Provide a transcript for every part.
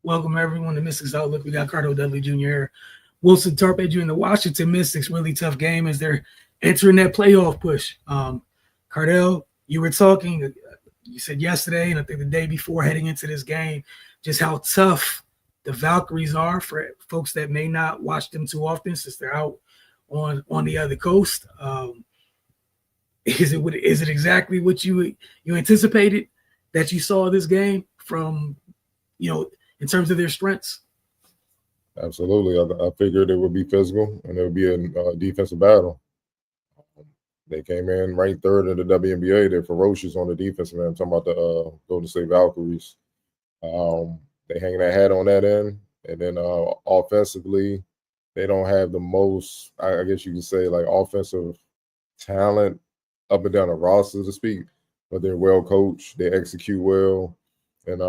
Welcome everyone to Mystics Outlook. We got Cardo Dudley Jr. here. Wilson Tarpedu and the Washington Mystics. Really tough game as they're entering that playoff push. Cardell, you were talking, you said yesterday, and I think the day before heading into this game, just how tough the Valkyries are for folks that may not watch them too often since they're out on the other coast. Is it exactly what you anticipated that you saw this game from, in terms of their strengths? Absolutely. I figured it would be physical and it would be a defensive battle. They came in ranked third in the WNBA. They're ferocious on the defense, man. I'm talking about the Golden State Valkyries. They hang their hat on that end. And then offensively, they don't have the most, I guess you can say, like offensive talent up and down the roster, to speak. But they're well coached. They execute well. And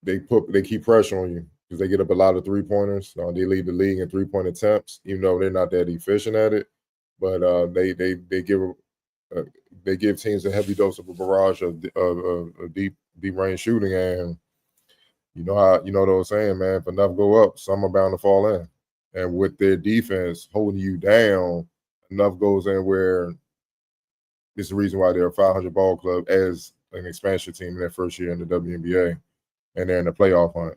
they keep pressure on you because they get up a lot of three-pointers. They lead the league in three-point attempts, even though they're not that efficient at it. But they give teams a heavy dose of a barrage of deep range shooting, and you know what I'm saying, man. If enough go up, some are bound to fall in. And with their defense holding you down, enough goes in where it's the reason why they're a 500 ball club as an expansion team in their first year in the WNBA, and they're in the playoff hunt.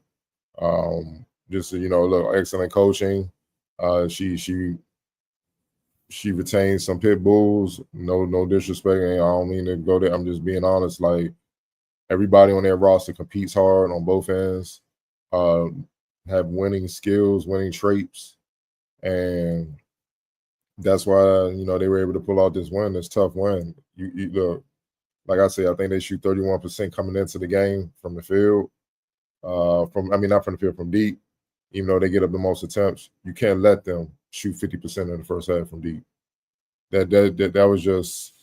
Just so you know, look, excellent coaching. She retains some pit bulls. No disrespect. And I don't mean to go there. I'm just being honest. Like, everybody on their roster competes hard on both ends, have winning skills, winning traits. And that's why, they were able to pull out this win, this tough win. You look, like I said, I think they shoot 31% coming into the game from the field. Not from the field, from deep. Even though they get up the most attempts, you can't let them shoot 50% in the first half from deep. That was just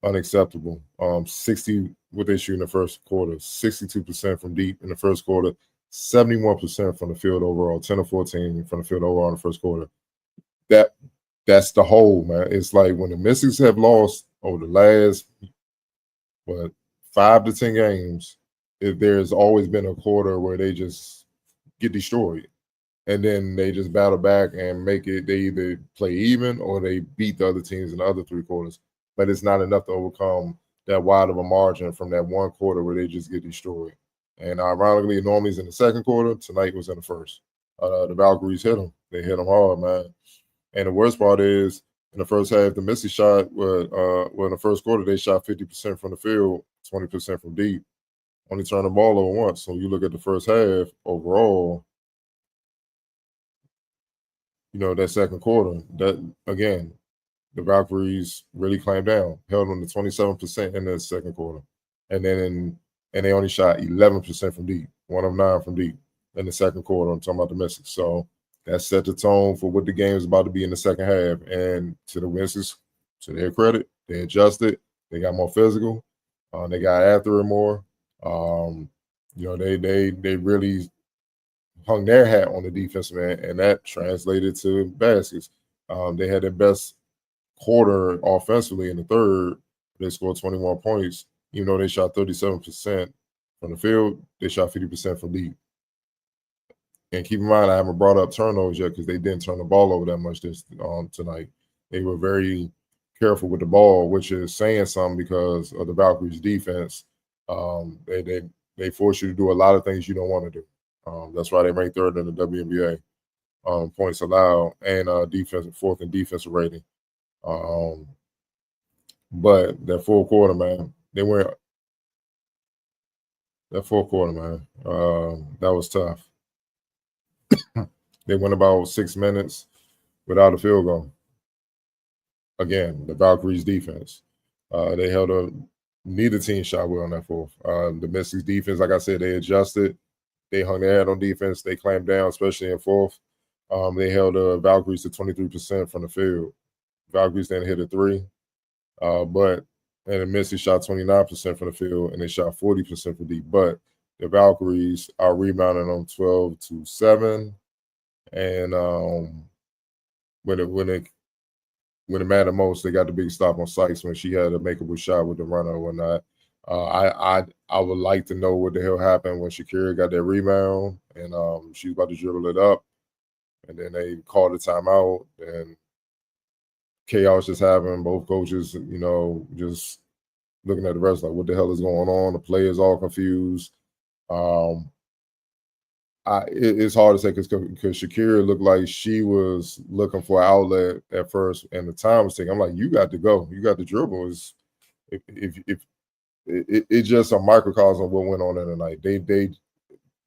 unacceptable. 60 what they shoot in the first quarter, 62% from deep in the first quarter, 71% from the field overall, 10 or 14 from the field overall in the first quarter. That's the whole, man. It's like when the Mystics have lost over the last 5 to 10 games, there's always been a quarter where they just get destroyed. And then they just battle back and make it, they either play even or they beat the other teams in the other 3 quarters. But it's not enough to overcome that wide of a margin from that one quarter where they just get destroyed. And ironically, normally it's in the second quarter. Tonight was in the first. The Valkyries hit them. They hit them hard, man. And the worst part is, in the first half, the Missy shot, in the first quarter, they shot 50% from the field, 20% from deep. Only turned the ball over once. So you look at the first half overall, that second quarter, that again, the Valkyries really clamped down, held on to 27% in the second quarter. And then and they only shot 11% from deep, 1 of 9 from deep in the second quarter. I'm talking about the Mystics. So that set the tone for what the game is about to be in the second half. And to the Mystics, to their credit, they adjusted. They got more physical. They got after it more. They really hung their hat on the defense, man, and that translated to baskets. They had their best quarter offensively in the third. They scored 21 points. Even though they shot 37% from the field, they shot 50% from deep. And keep in mind, I haven't brought up turnovers yet because they didn't turn the ball over that much tonight. They were very careful with the ball, which is saying something because of the Valkyries' defense. They force you to do a lot of things you don't want to do. That's why they ranked third in the WNBA, points allowed, and fourth in defensive rating. But that fourth quarter, man, that fourth quarter, man, that was tough. They went about 6 minutes without a field goal. Again, the Valkyries' defense. They held up. Neither team shot well on that fourth. The Mystics' defense, like I said, they adjusted. They hung their head on defense. They clamped down, especially in fourth. They held the Valkyries to 23% from the field. Valkyries didn't hit a 3, and the Mystics shot 29% from the field, and they shot 40% from deep. But the Valkyries are rebounding on 12-7, and when it mattered most, they got the big stop on Sykes when she had a makeable shot with the runner or whatnot. I would like to know what the hell happened when Shakira got that rebound and she was about to dribble it up, and then they called a timeout, and chaos just happened. Both coaches, just looking at the rest like, what the hell is going on? The players all confused. It's hard to say because Shakira looked like she was looking for an outlet at first, and the time was taking. I'm like, you got to go, you got to dribble. If it's just a microcosm of what went on in the night. They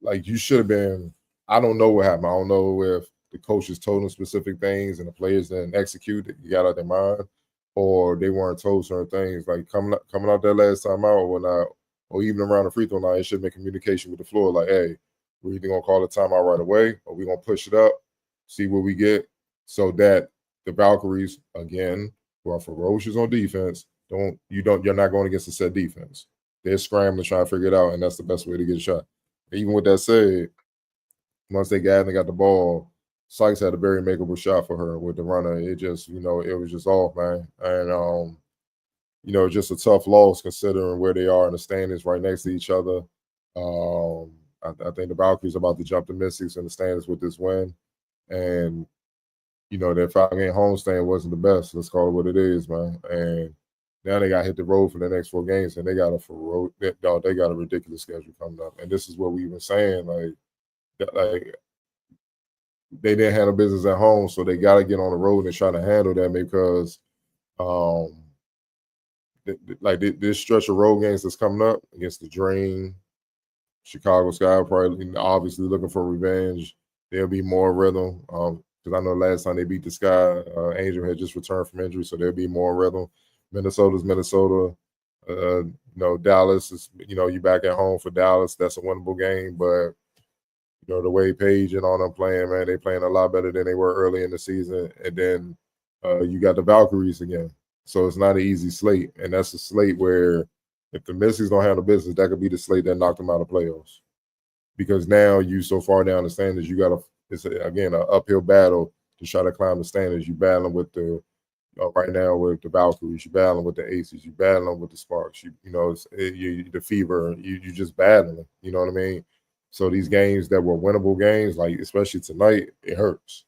like you should have been. I don't know what happened. I don't know if the coaches told them specific things and the players didn't execute it, you got out their mind, or they weren't told certain things. Like coming out that last time out, or even around the free throw line, it should have been communication with the floor. Like, hey, we're either gonna call a timeout right away, or we're gonna push it up, see what we get, so that the Valkyries, again, who are ferocious on defense, you're not going against a set defense. They're scrambling, trying to figure it out, and that's the best way to get a shot. Even with that said, once they got the ball, Sykes had a very makeable shot for her with the runner. It just, it was just off, man. And just a tough loss considering where they are in the standings right next to each other. I think the Valkyries are about to jump the Mystics in the standings with this win. And, their 5-game homestand wasn't the best. Let's call it what it is, man. And now they got to hit the road for the next 4 games, and they got a ridiculous schedule coming up. And this is what we've been saying, like they didn't handle business at home, so they got to get on the road and try to handle that because, this stretch of road games that's coming up against the Dream, Chicago Sky, probably obviously looking for revenge. There'll be more rhythm. Because I know last time they beat the Sky, Angel had just returned from injury, so there'll be more rhythm. Minnesota's Minnesota. Dallas is, you back at home for Dallas. That's a winnable game, but the way Page and all them playing, man, they playing a lot better than they were early in the season. And then you got the Valkyries again. So it's not an easy slate. And that's a slate where if the Mystics don't handle business, that could be the slate that knocked them out of playoffs. Because now you so far down the standings, it's again an uphill battle to try to climb the standings. You battling with right now with the Valkyries, you battling with the Aces, you battling with the Sparks. The Fever. You just battling. You know what I mean? So these games that were winnable games, like especially tonight, it hurts.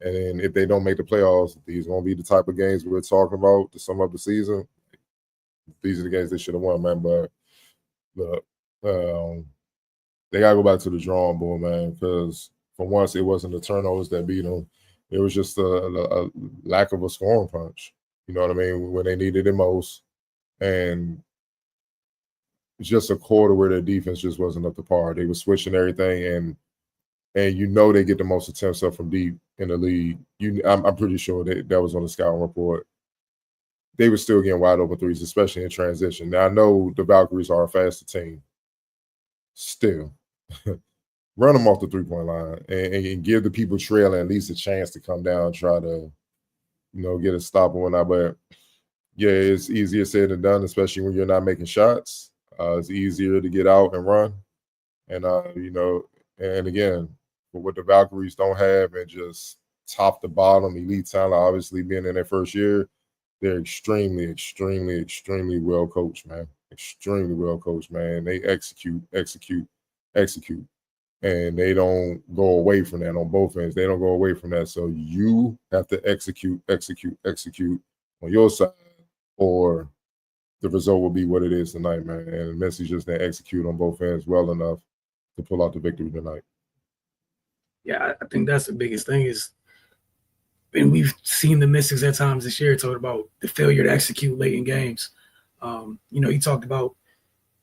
And then if they don't make the playoffs, these won't be the type of games we're talking about to sum up the season. These are the games they should have won, man. But look, they gotta go back to the drawing board, man. Because for once, it wasn't the turnovers that beat them. It was just a lack of a scoring punch. You know what I mean? When they needed it most, and just a quarter where their defense just wasn't up to par. They were switching everything, and they get the most attempts up from deep in the league. I'm pretty sure that was on the scouting report. They were still getting wide open threes, especially in transition. Now I know the Valkyries are a faster team. Still, run them off the 3-point line and give the people trailing at least a chance to come down, and try to, get a stop and whatnot. But yeah, it's easier said than done, especially when you're not making shots. It's easier to get out and run. And, and again, what the Valkyries don't have and just top to bottom elite talent, obviously being in their first year, they're extremely, extremely, extremely well coached, man. Extremely well coached, man. They execute. And they don't go away from that on both ends. They don't go away from that. So you have to execute on your side, or the result will be what it is tonight, man. And Messi just didn't execute on both ends well enough to pull out the victory tonight. Yeah, I think that's the biggest thing is, and we've seen the Mystics at times this year talk about the failure to execute late in games. He talked about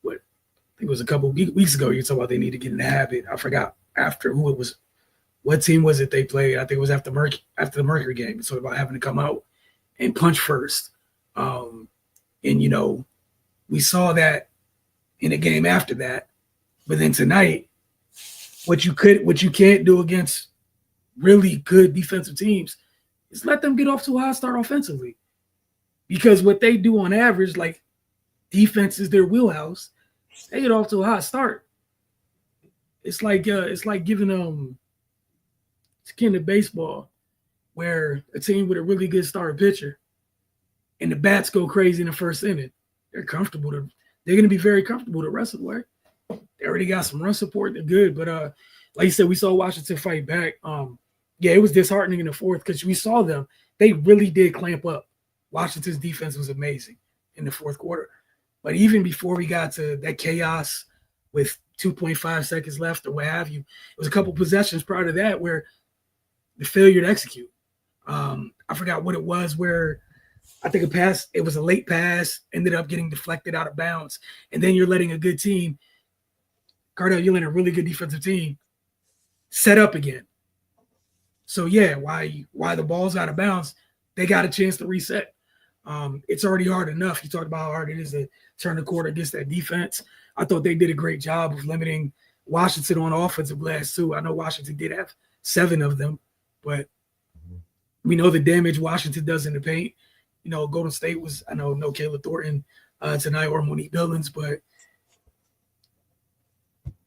what I think it was a couple weeks ago. You talked about they need to get in the habit. I forgot after who it was. What team was it they played? I think it was after the Mercury game. It's sort of about having to come out and punch first. And we saw that in a game after that. But then tonight, what you can't do against really good defensive teams is let them get off to a high start offensively. Because what they do on average, like defense is their wheelhouse, they get off to a hot start. It's like giving it's akin to baseball, where a team with a really good starting pitcher and the bats go crazy in the first inning. They're comfortable to they're going to be very comfortable the rest of the way. They already got some run support. They're good. But like you said, we saw Washington fight back. Yeah, it was disheartening in the fourth because we saw them. They really did clamp up. Washington's defense was amazing in the fourth quarter. But even before we got to that chaos with 2.5 seconds left or what have you, it was a couple possessions prior to that where the failure to execute. I forgot what it was where I think it was a late pass, ended up getting deflected out of bounds. And then you're letting a good team, Cardell, you're letting a really good defensive team set up again. So yeah, why the ball's out of bounds, they got a chance to reset. It's already hard enough. You talked about how hard it is to turn the corner against that defense. I thought they did a great job of limiting Washington on offensive glass too. I know Washington did have 7 of them, but we know the damage Washington does in the paint. You know, Golden State was, I know, no Caleb Thornton tonight or Monique Billings, but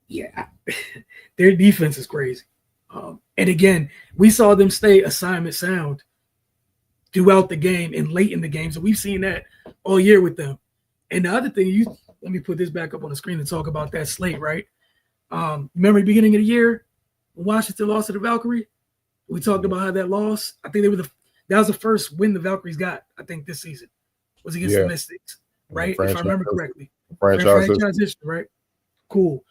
yeah, their defense is crazy. And again, we saw them stay assignment sound throughout the game and late in the game. So we've seen that all year with them. And the other thing, let me put this back up on the screen and talk about that slate, right? Remember the beginning of the year when Washington lost to the Valkyrie? We talked about how that loss, I think that was the first win the Valkyries got, I think, this season. Was against the Mystics, right? If I remember correctly. Franchise history, right? Cool.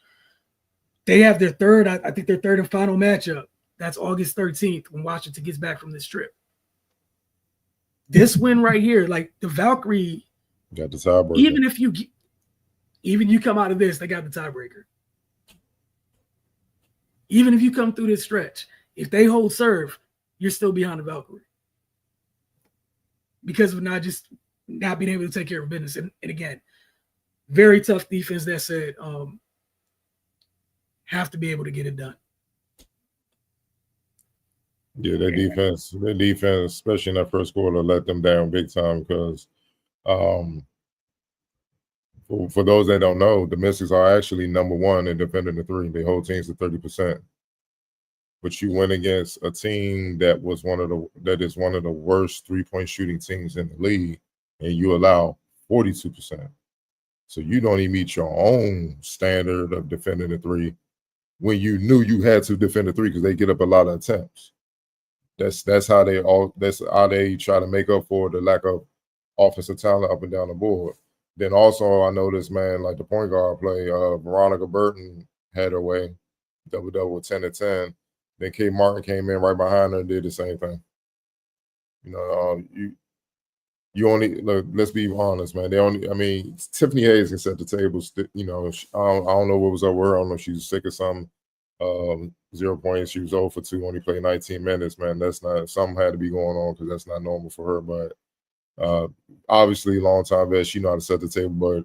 They have their third and final matchup. That's August 13th when Washington gets back from this trip. This win right here, like the Valkyrie, got the tiebreaker. Even you come out of this, they got the tiebreaker. Even if you come through this stretch, if they hold serve, you're still behind the Valkyrie because of not being able to take care of business. And again, very tough defense. That said, have to be able to get it done. Yeah, their defense, especially in that first quarter, let them down big time because for those that don't know, the Mystics are actually number 1 in defending the 3. They hold teams to 30%. But you went against a team that is one of the worst 3-point shooting teams in the league, and you allow 42%. So you don't even meet your own standard of defending the 3 when you knew you had to defend the 3 because they get up a lot of attempts. That's how they try to make up for the lack of offensive talent up and down the board. Then also I noticed, man, like the point guard play, Veronica Burton had her way, double with 10 and 10. Then Kate Martin came in right behind her and did the same thing. You know, you only look. Let's be honest, man. Tiffany Hayes can set the table. You know, I don't know what was up with her. I don't know if she was sick or something. 0 points. She was 0 for 2. Only played 19 minutes, man. That's not something had to be going on because that's not normal for her. But obviously, long time vet, she know how to set the table. But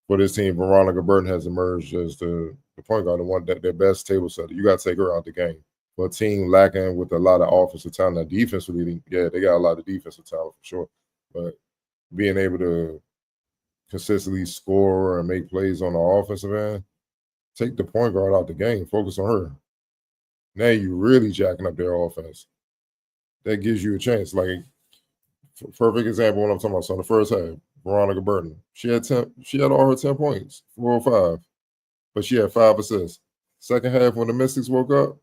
for this team, Veronica Burton has emerged as the point guard, the one that their best table setter. You got to take her out the game. For a team lacking with a lot of offensive talent, now defensively, yeah, they got a lot of defensive talent for sure. But being able to consistently score and make plays on the offensive end, take the point guard out the game, focus on her. Now you're really jacking up their offense. That gives you a chance. Like, perfect example what I'm talking about. So in the first half, Veronica Burton, she had all her 10 points, 4 or 5, but she had 5 assists. Second half, when the Mystics woke up,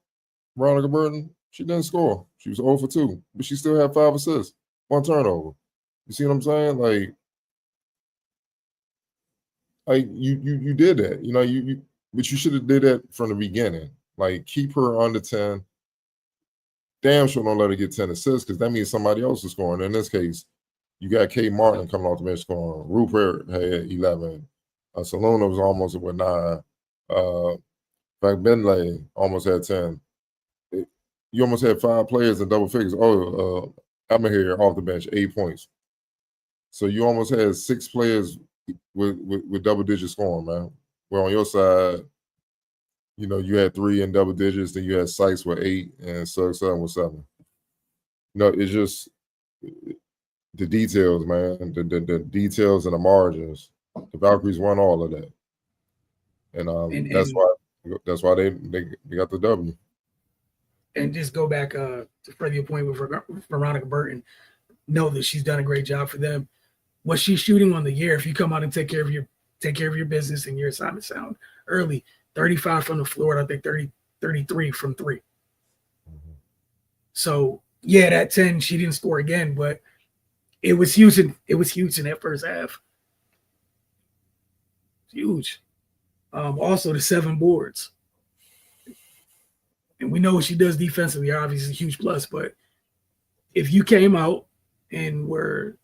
Veronica Burton, she didn't score. She was 0 for 2, but she still had 5 assists, 1 turnover. You see what I'm saying? Like you did that. You know, but you should have did that from the beginning. Like, keep her under 10. Damn sure don't let her get 10 assists because that means somebody else is scoring. In this case, you got Kate Martin coming off the bench scoring. Rupert had 11. Saluna was almost at 9. In fact, Bentley almost had 10. You almost had 5 players in double figures. I'm here off the bench, 8 points. So you almost had 6 players with double-digit scoring, man. Where on your side, you know, you had 3 in double digits, then you had Sykes with 8 and Suggs with 7. You know, it's just the details, man. The details and the margins. The Valkyries won all of that, and that's why they got the W. And just go back to further your point with Veronica Burton. Know that she's done a great job for them. What she's shooting on the year, if you come out and take care of your take care of your business and your assignment sound early. 35 from the floor, and I think 33 from three. So yeah, that 10, she didn't score again, but it was huge. It was huge in that first half. Huge. Also the 7 boards. And we know what she does defensively, obviously a huge plus, but if you came out and were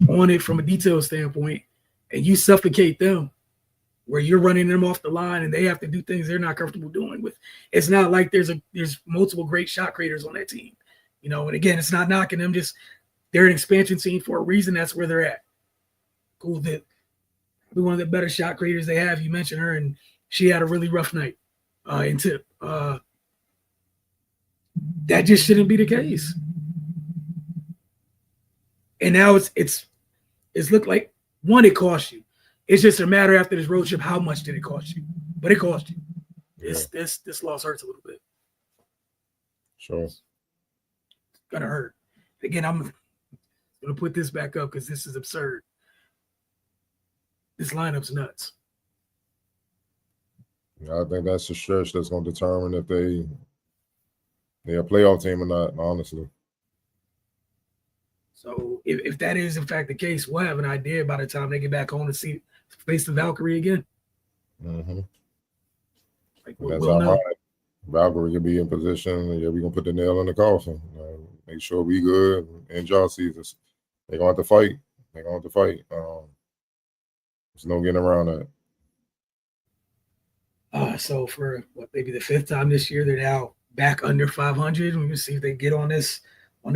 on it from a detail standpoint and you suffocate them where you're running them off the line and they have to do things they're not comfortable doing with. It's not like there's multiple great shot creators on that team. And again, it's not knocking them, just they're an expansion team for a reason. That's where they're at. Cool. That one of the better shot creators they have. You mentioned her, and she had a really rough night in tip. That just shouldn't be the case. And now it's looked like, one, it cost you. It's just a matter after this road trip, how much did it cost you? But it cost you. This loss hurts a little bit. Sure. It's gonna hurt. Again, I'm gonna put this back up because this is absurd. This lineup's nuts. Yeah, I think that's the stretch that's gonna determine if they're a playoff team or not, honestly. So if that is in fact the case, we'll have an idea by the time they get back home to face the Valkyrie again. Mm-hmm. Like that's ironic. Valkyrie could be in position. Yeah, we're gonna put the nail in the coffin. Make sure we good. And y'all season, they're gonna have to fight. There's no getting around that. So for maybe the 5th time this year, they're now back under 500. We're gonna see if they get on this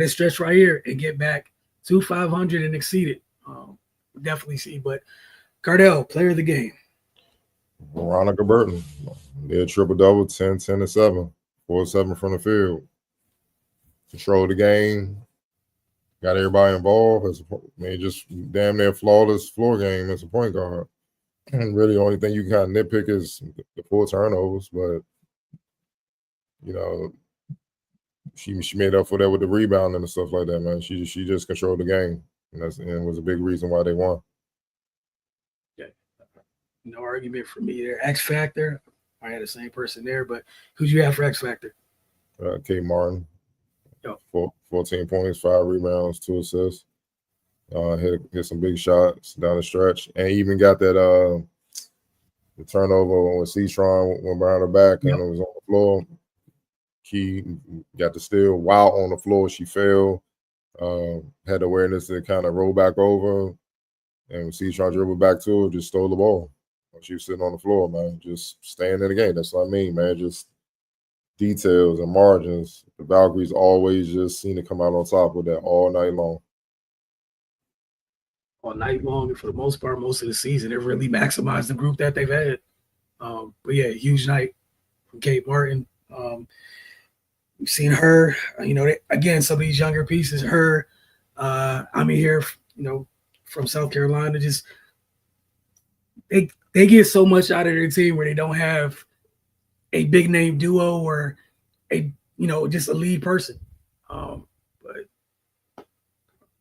stretch right here and get back to 500 and exceed it. We'll definitely see. But Cardell, player of the game. Veronica Burton. They're triple-double, 10, 10, and 7. 4-7 from the field. Controlled the game. Got everybody involved. Just damn near flawless floor game as a point guard. And really, the only thing you can kind of nitpick is the 4 turnovers. But, she made up for that with the rebounding and stuff like that, man. She just controlled the game. And was a big reason why they won. Yeah. No argument for me there. X Factor. I had the same person there, but who'd you have for X Factor? Kate Martin. Yep. 14 points, 5 rebounds, 2 assists. Hit some big shots down the stretch. And even got that the turnover when C-Tron went behind her back and it was on the floor. Key got the steal while on the floor. She fell. Had the awareness to kind of roll back over. And when C-Tron dribbled back to her, just stole the ball. She was sitting on the floor, man, just staying in the game. That's what I mean, man. Just details and margins. The Valkyries always just seem to come out on top with that all night long. All night long, and for the most part, most of the season, they've really maximized the group that they've had. But yeah, huge night from Kate Martin. We've seen her, again, some of these younger pieces, her, here, from South Carolina, just they get so much out of their team where they don't have a big name duo or just a lead person. But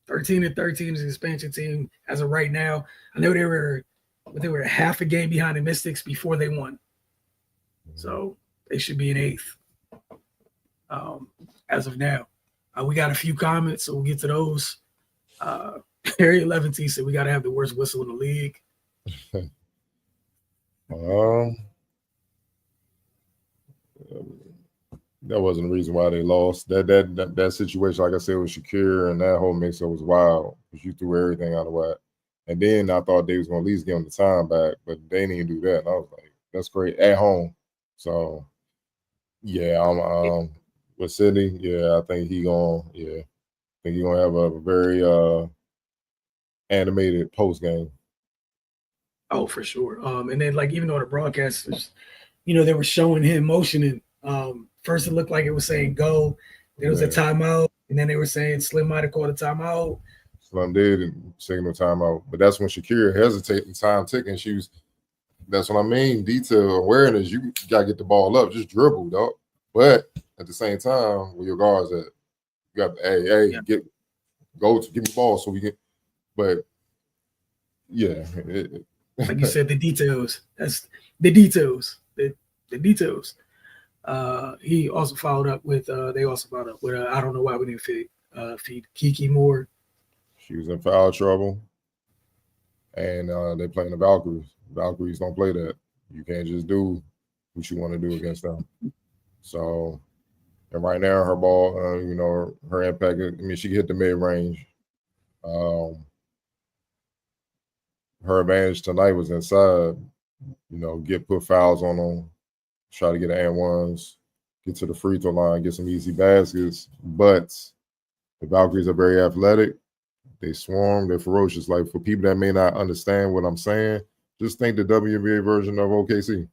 13-13 is an expansion team as of right now. I know they were half a game behind the Mystics before they won. So they should be in 8th as of now. We got a few comments, so we'll get to those. Harry 11 said we got to have the worst whistle in the league. That wasn't the reason why they lost. That situation, like I said, with Shakir and that whole mix-up was wild because you threw everything out of whack. And then I thought they was going to at least give them the time back, but they didn't even do that. And I was like, that's great at home. So, yeah, I'm with Sydney. Yeah, I think he's gonna have a very animated post game. Oh, for sure. And then even though the broadcasters, they were showing him motioning. First it looked like it was saying go. There was a timeout, and then they were saying Slim might have called a timeout. Slim did signal timeout, but that's when Shakira hesitated, time ticking. That's what I mean. Detail awareness. You gotta get the ball up, just dribble, dog. But at the same time, where your guards at, you got give me the ball so we can. But yeah, Like you said, the details. That's the details. The details. He also followed up with. They also followed up with. I don't know why we didn't feed Kiki more. She was in foul trouble, and they playing the Valkyries. Valkyries don't play that. You can't just do what you want to do against them. So, and right now her ball, her impact. I mean, she can hit the mid range. Um, her advantage tonight was inside. Put fouls on them, try to get and ones, get to the free throw line, get some easy baskets. But the Valkyries are very athletic. They swarm. They're ferocious. Like, for people that may not understand what I'm saying, just think the WNBA version of OKC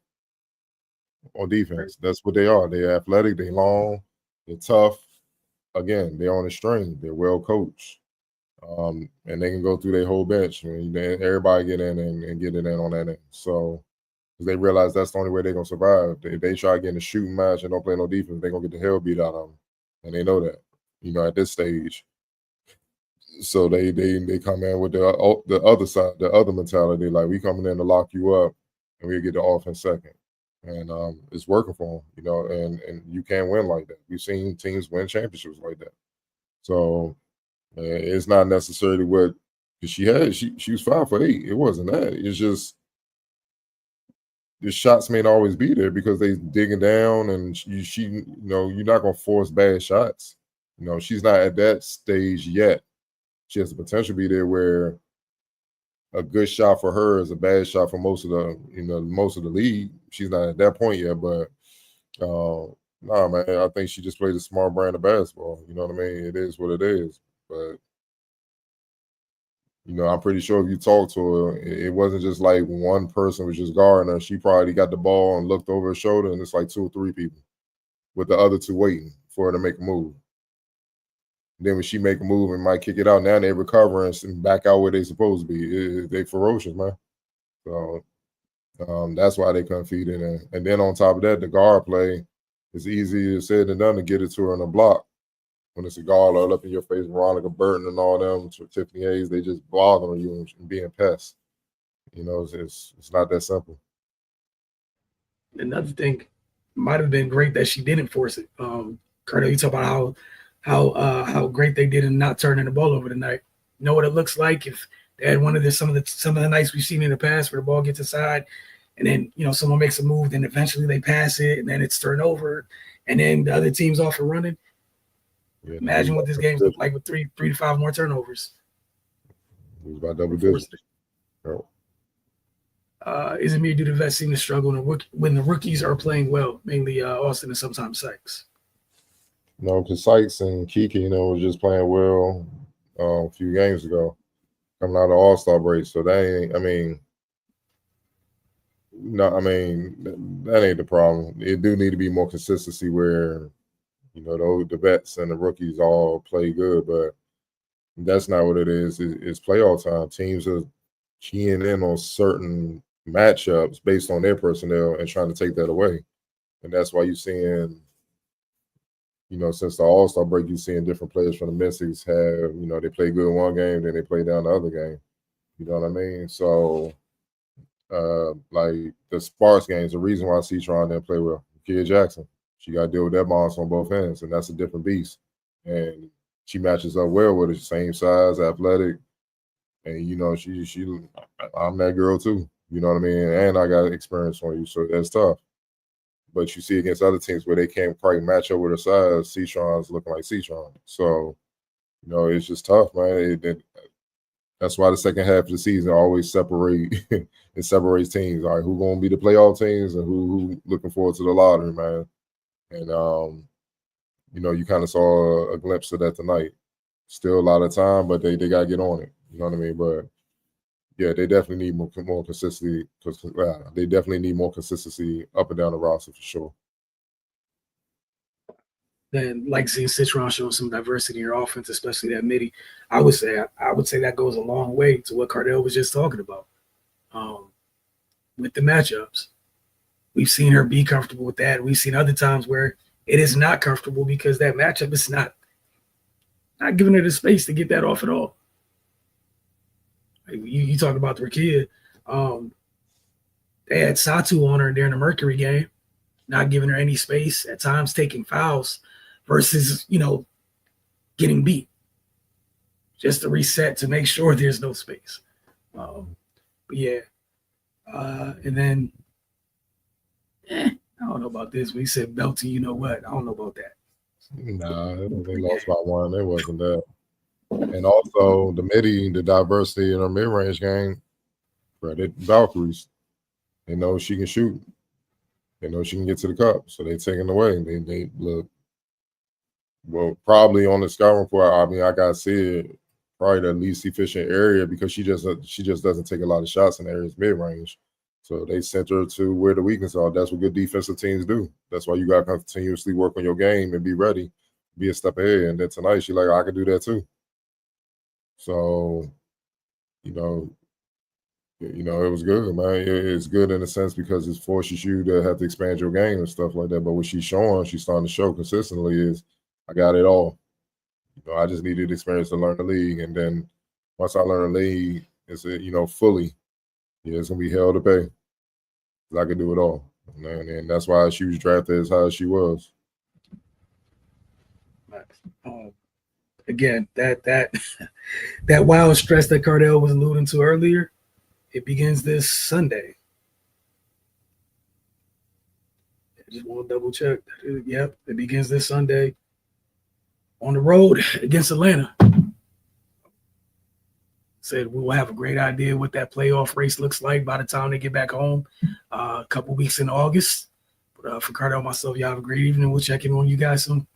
on defense. That's what they are. They're athletic. They're long. They're tough. Again, they're on a string. They're well coached. And they can go through their whole bench. I mean, everybody get in and get it in on that end. So they realize that's the only way they're going to survive. If they try to get in a shooting match and don't play no defense, they're going to get the hell beat out of them. And they know that, at this stage. So they come in with the other side, the other mentality, like, we coming in to lock you up and we'll get the offense second. And it's working for them, and you can't win like that. We've seen teams win championships like that. So it's not necessarily what she had. She was 5 for 8. It wasn't that. It's just the shots may not always be there because they digging down, and you're not gonna force bad shots. She's not at that stage yet. She has the potential to be there where a good shot for her is a bad shot for most of the league. She's not at that point yet, but nah, man, I think she just plays a smart brand of basketball. You know what I mean? It is what it is. But I'm pretty sure if you talk to her, it wasn't just like one person was just guarding her. She probably got the ball and looked over her shoulder, and it's like 2 or 3 people with the other 2 waiting for her to make a move. Then when she make a move and might kick it out, now they recover and back out where they supposed to be. They ferocious, man. So that's why they couldn't feed it in. And then on top of that, the guard play is easier said than done to get it to her in a block. When it's a guard all up in your face, Veronica Burton and all them, Tiffany Hayes, they just bothering you and being pests. It's not that simple. Another thing might have been great that she didn't force it. Carter, you talk about how great they did in not turning the ball over tonight. You know what it looks like if they had some of the nights we've seen in the past where the ball gets inside, and then someone makes a move, then eventually they pass it, and then it's turned over, and then the other team's off and running. Yeah, imagine what this game's look like with 3 to 5 more turnovers. It was about double digits. Is it me or do the vets seem to struggle when the rookies are playing well, mainly Austin and sometimes Sykes? No, because Sykes and Kiki, was just playing well a few games ago, coming out of All-Star break. So that ain't the problem. It do need to be more consistency where, the vets and the rookies all play good, but that's not what it is. It's playoff time. Teams are keying in on certain matchups based on their personnel and trying to take that away. And that's why you're seeing, since the All-Star break, you're seeing different players from the Mystics have, they play good one game, then they play down the other game. You know what I mean? So, like the Sparks games, the reason why Citron didn't play well, Kia Jackson, she got to deal with that bounce on both ends, and that's a different beast. And she matches up well with her, same size, athletic, and she I'm that girl too. You know what I mean? And I got experience on you, so that's tough. But you see against other teams where they can't quite match up with her size, Citron's looking like Citron. So, it's just tough, man. That's why the second half of the season always separates teams. All right, who gonna be the playoff teams and who looking forward to the lottery, man. And you kind of saw a glimpse of that tonight. Still a lot of time, but they gotta get on it. You know what I mean? But yeah, they definitely need more consistency. They definitely need more consistency up and down the roster for sure. Then, like seeing Citron showing some diversity in your offense, especially that midi, I would say that goes a long way to what Cardell was just talking about. With the matchups, we've seen her be comfortable with that. We've seen other times where it is not comfortable because that matchup is not giving her the space to get that off at all. You talk about the kid. they had Satu on her during the Mercury game, not giving her any space, at times taking fouls versus, getting beat. Just to reset to make sure there's no space. But yeah. And then, I don't know about this. We said Belty, you know what? I don't know about that. Nah, they lost by one. It wasn't that. And also the diversity in her mid-range game, credit Valkyries. They know she can shoot. They know she can get to the cup. So they taking away. They look, well, probably on the scouting report, I mean, I gotta see it, probably the least efficient area because she just doesn't take a lot of shots in areas mid-range. So they sent her to where the weaknesses are. That's what good defensive teams do. That's why you got to continuously work on your game and be ready, be a step ahead. And then tonight, she's like, I can do that too. So, it was good, man. It's good in a sense because it forces you to have to expand your game and stuff like that. But what she's starting to show consistently is, I got it all. I just needed experience to learn the league. And then once I learn the league, it's, fully, it's going to be hell to pay. I could do it all. And that's why she was drafted as high as she was. Again, that wild stress that Cardell was alluding to earlier, it begins this Sunday. I just want to double check. Yep, it begins this Sunday on the road against Atlanta. Said we will have a great idea what that playoff race looks like by the time they get back home a couple weeks in August. But for Cardell and myself, y'all have a great evening. We'll check in on you guys soon.